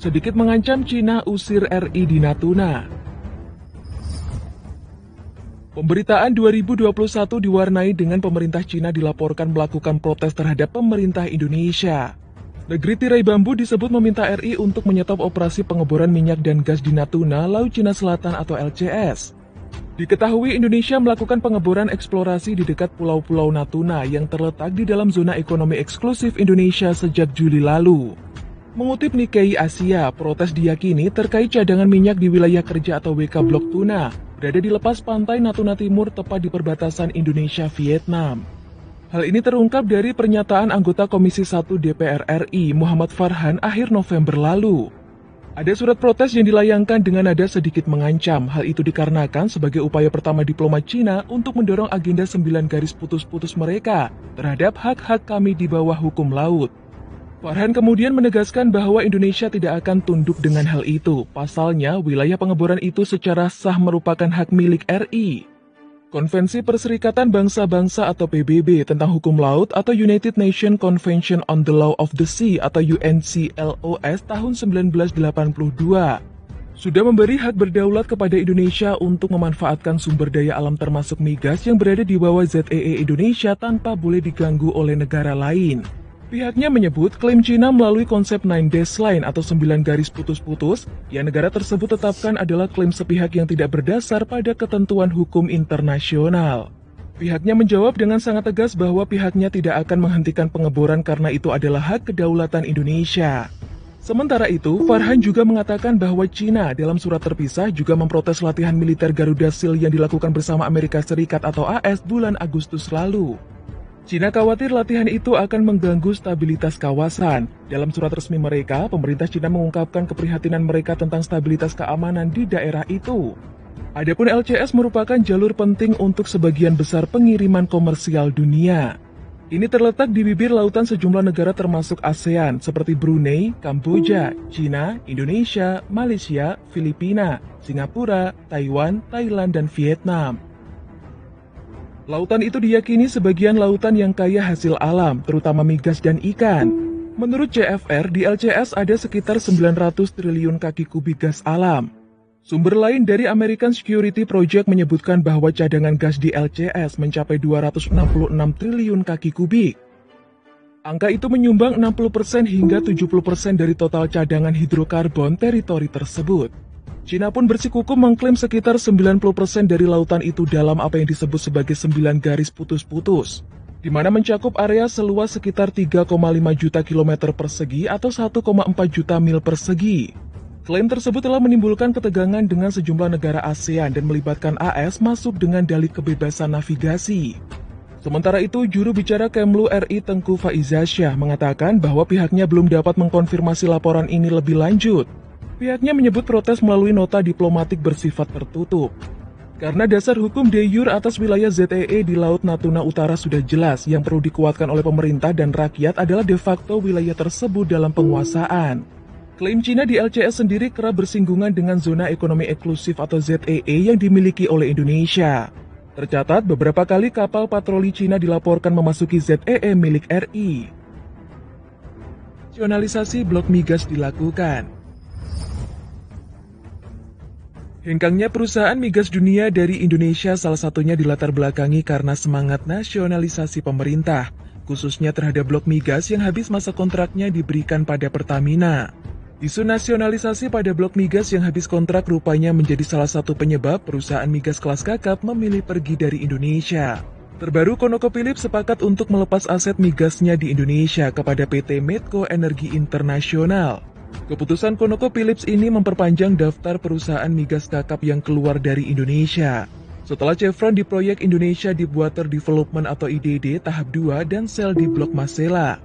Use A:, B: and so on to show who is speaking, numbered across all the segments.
A: Sedikit mengancam Cina usir RI di Natuna. Pemberitaan 2021 diwarnai dengan pemerintah Cina dilaporkan melakukan protes terhadap pemerintah Indonesia. Negeri tirai bambu disebut meminta RI untuk menyetop operasi pengeboran minyak dan gas di Natuna, Laut Cina Selatan atau LCS. Diketahui Indonesia melakukan pengeboran eksplorasi di dekat pulau-pulau Natuna yang terletak di dalam zona ekonomi eksklusif Indonesia sejak Juli lalu. Mengutip Nikkei Asia, protes diyakini terkait cadangan minyak di wilayah kerja atau WK Blok Tuna, berada di lepas pantai Natuna Timur tepat di perbatasan Indonesia-Vietnam. Hal ini terungkap dari pernyataan anggota Komisi 1 DPR RI Muhammad Farhan akhir November lalu. Ada surat protes yang dilayangkan dengan nada sedikit mengancam. Hal itu dikarenakan sebagai upaya pertama diplomat Cina untuk mendorong agenda 9 garis putus-putus mereka terhadap hak-hak kami di bawah hukum laut. Farhan kemudian menegaskan bahwa Indonesia tidak akan tunduk dengan hal itu. Pasalnya, wilayah pengeboran itu secara sah merupakan hak milik RI. Konvensi Perserikatan Bangsa-Bangsa atau PBB tentang hukum laut atau United Nations Convention on the Law of the Sea atau UNCLOS tahun 1982 sudah memberi hak berdaulat kepada Indonesia untuk memanfaatkan sumber daya alam termasuk migas yang berada di bawah ZEE Indonesia tanpa boleh diganggu oleh negara lain. Pihaknya menyebut klaim Cina melalui konsep 9 dash line atau 9 garis putus-putus yang negara tersebut tetapkan adalah klaim sepihak yang tidak berdasar pada ketentuan hukum internasional. Pihaknya menjawab dengan sangat tegas bahwa pihaknya tidak akan menghentikan pengeboran karena itu adalah hak kedaulatan Indonesia. Sementara itu, Farhan juga mengatakan bahwa Cina dalam surat terpisah juga memprotes latihan militer Garuda Shield yang dilakukan bersama Amerika Serikat atau AS bulan Agustus lalu. Cina khawatir latihan itu akan mengganggu stabilitas kawasan. Dalam surat resmi mereka, pemerintah Cina mengungkapkan keprihatinan mereka tentang stabilitas keamanan di daerah itu. Adapun LCS merupakan jalur penting untuk sebagian besar pengiriman komersial dunia. Ini terletak di bibir lautan sejumlah negara termasuk ASEAN seperti Brunei, Kamboja, Cina, Indonesia, Malaysia, Filipina, Singapura, Taiwan, Thailand, dan Vietnam. Lautan itu diyakini sebagian lautan yang kaya hasil alam, terutama migas dan ikan. Menurut CFR, di LCS ada sekitar 900 triliun kaki kubik gas alam. Sumber lain dari American Security Project menyebutkan bahwa cadangan gas di LCS mencapai 266 triliun kaki kubik. Angka itu menyumbang 60% hingga 70% dari total cadangan hidrokarbon teritori tersebut. Cina pun bersikukuh mengklaim sekitar 90% dari lautan itu dalam apa yang disebut sebagai 9 garis putus-putus, di mana mencakup area seluas sekitar 3,5 juta kilometer persegi atau 1,4 juta mil persegi. Klaim tersebut telah menimbulkan ketegangan dengan sejumlah negara ASEAN dan melibatkan AS masuk dengan dalih kebebasan navigasi. Sementara itu, juru bicara Kemlu RI Tengku Faizasyah mengatakan bahwa pihaknya belum dapat mengkonfirmasi laporan ini lebih lanjut. Pihaknya menyebut protes melalui nota diplomatik bersifat tertutup. Karena dasar hukum de jure atas wilayah ZEE di Laut Natuna Utara sudah jelas, yang perlu dikuatkan oleh pemerintah dan rakyat adalah de facto wilayah tersebut dalam penguasaan. Klaim Cina di LCS sendiri kerap bersinggungan dengan zona ekonomi eksklusif atau ZEE yang dimiliki oleh Indonesia. Tercatat beberapa kali kapal patroli Cina dilaporkan memasuki ZEE milik RI. Nasionalisasi blok migas dilakukan. Hengkangnya perusahaan migas dunia dari Indonesia salah satunya dilatar belakangi karena semangat nasionalisasi pemerintah, khususnya terhadap blok migas yang habis masa kontraknya diberikan pada Pertamina. Isu nasionalisasi pada blok migas yang habis kontrak rupanya menjadi salah satu penyebab perusahaan migas kelas kakap memilih pergi dari Indonesia. Terbaru, ConocoPhillips sepakat untuk melepas aset migasnya di Indonesia kepada PT Medco Energi Internasional. Keputusan ConocoPhillips ini memperpanjang daftar perusahaan migas kakap yang keluar dari Indonesia. Setelah Chevron di proyek Indonesia Deepwater Development atau IDD tahap 2 dan Shell di Blok Masela.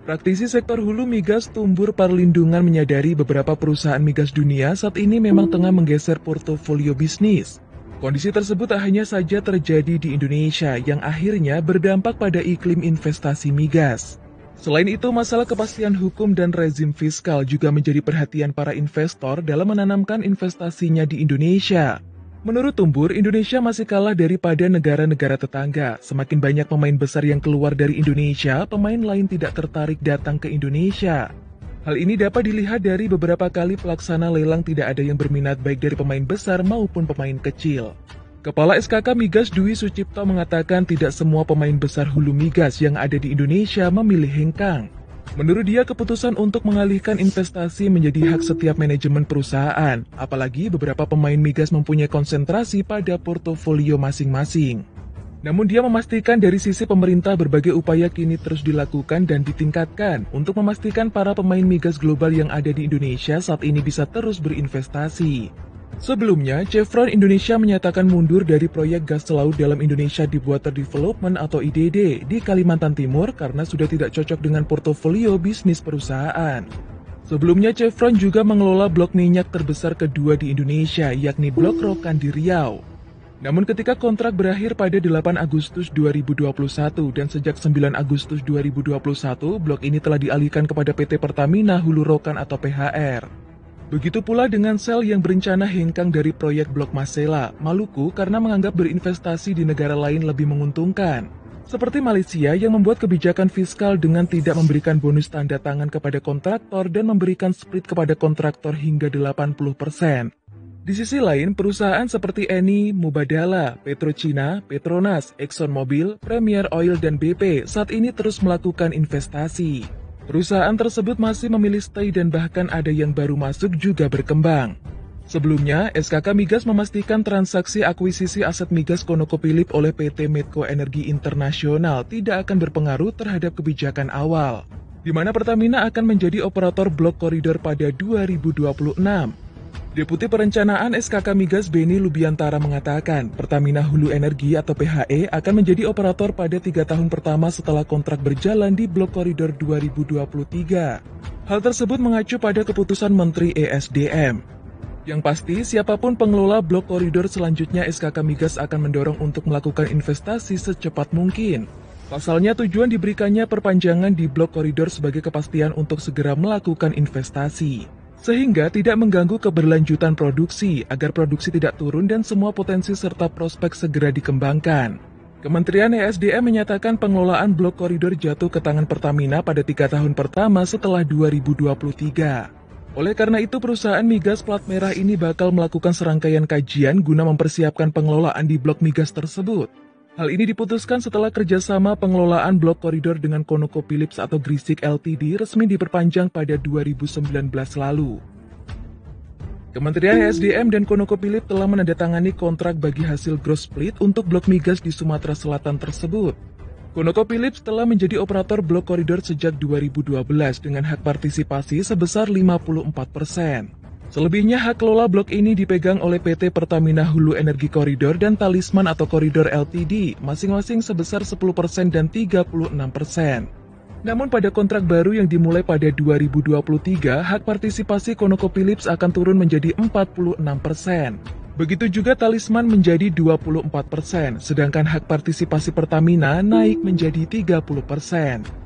A: Praktisi sektor hulu migas Tumbur Parlindungan menyadari beberapa perusahaan migas dunia saat ini memang tengah menggeser portofolio bisnis. Kondisi tersebut tak hanya saja terjadi di Indonesia yang akhirnya berdampak pada iklim investasi migas. Selain itu, masalah kepastian hukum dan rezim fiskal juga menjadi perhatian para investor dalam menanamkan investasinya di Indonesia. Menurut Tumbur, Indonesia masih kalah daripada negara-negara tetangga. Semakin banyak pemain besar yang keluar dari Indonesia, pemain lain tidak tertarik datang ke Indonesia. Hal ini dapat dilihat dari beberapa kali pelaksana lelang tidak ada yang berminat baik dari pemain besar maupun pemain kecil. Kepala SKK Migas Dwi Sucipto mengatakan tidak semua pemain besar hulu migas yang ada di Indonesia memilih hengkang. Menurut dia, keputusan untuk mengalihkan investasi menjadi hak setiap manajemen perusahaan, apalagi beberapa pemain migas mempunyai konsentrasi pada portofolio masing-masing. Namun dia memastikan dari sisi pemerintah berbagai upaya kini terus dilakukan dan ditingkatkan untuk memastikan para pemain migas global yang ada di Indonesia saat ini bisa terus berinvestasi. Sebelumnya, Chevron Indonesia menyatakan mundur dari proyek gas laut dalam Indonesia Deepwater Development atau IDD di Kalimantan Timur karena sudah tidak cocok dengan portofolio bisnis perusahaan. Sebelumnya, Chevron juga mengelola blok minyak terbesar kedua di Indonesia, yakni Blok Rokan di Riau. Namun ketika kontrak berakhir pada 8 Agustus 2021 dan sejak 9 Agustus 2021, blok ini telah dialihkan kepada PT Pertamina Hulu Rokan atau PHR. Begitu pula dengan Shell yang berencana hengkang dari proyek Blok Masela, Maluku karena menganggap berinvestasi di negara lain lebih menguntungkan. Seperti Malaysia yang membuat kebijakan fiskal dengan tidak memberikan bonus tanda tangan kepada kontraktor dan memberikan split kepada kontraktor hingga 80%. Di sisi lain, perusahaan seperti Eni, Mubadala, PetroChina, Petronas, ExxonMobil, Premier Oil, dan BP saat ini terus melakukan investasi. Perusahaan tersebut masih memilih stay dan bahkan ada yang baru masuk juga berkembang. Sebelumnya, SKK Migas memastikan transaksi akuisisi aset migas ConocoPhillips oleh PT Medco Energi Internasional tidak akan berpengaruh terhadap kebijakan awal, di mana Pertamina akan menjadi operator blok koridor pada 2026. Deputi Perencanaan SKK Migas Beni Lubiantara mengatakan, Pertamina Hulu Energi atau PHE akan menjadi operator pada 3 tahun pertama setelah kontrak berjalan di Blok Koridor 2023. Hal tersebut mengacu pada keputusan Menteri ESDM. Yang pasti, siapapun pengelola Blok Koridor selanjutnya SKK Migas akan mendorong untuk melakukan investasi secepat mungkin. Pasalnya tujuan diberikannya perpanjangan di Blok Koridor sebagai kepastian untuk segera melakukan investasi, sehingga tidak mengganggu keberlanjutan produksi, agar produksi tidak turun dan semua potensi serta prospek segera dikembangkan. Kementerian ESDM menyatakan pengelolaan blok koridor jatuh ke tangan Pertamina pada 3 tahun pertama setelah 2023. Oleh karena itu, perusahaan migas plat merah ini bakal melakukan serangkaian kajian guna mempersiapkan pengelolaan di blok migas tersebut. Hal ini diputuskan setelah kerjasama pengelolaan blok koridor dengan ConocoPhillips atau Grisik Ltd resmi diperpanjang pada 2019 lalu. Kementerian ESDM dan ConocoPhillips telah menandatangani kontrak bagi hasil gross split untuk blok migas di Sumatera Selatan tersebut. ConocoPhillips telah menjadi operator blok koridor sejak 2012 dengan hak partisipasi sebesar 54%. Selebihnya hak kelola blok ini dipegang oleh PT Pertamina Hulu Energi Koridor dan Talisman atau Koridor Ltd, masing-masing sebesar 10% dan 36%. Namun pada kontrak baru yang dimulai pada 2023, hak partisipasi ConocoPhillips akan turun menjadi 46%. Begitu juga Talisman menjadi 24%, sedangkan hak partisipasi Pertamina naik menjadi 30%.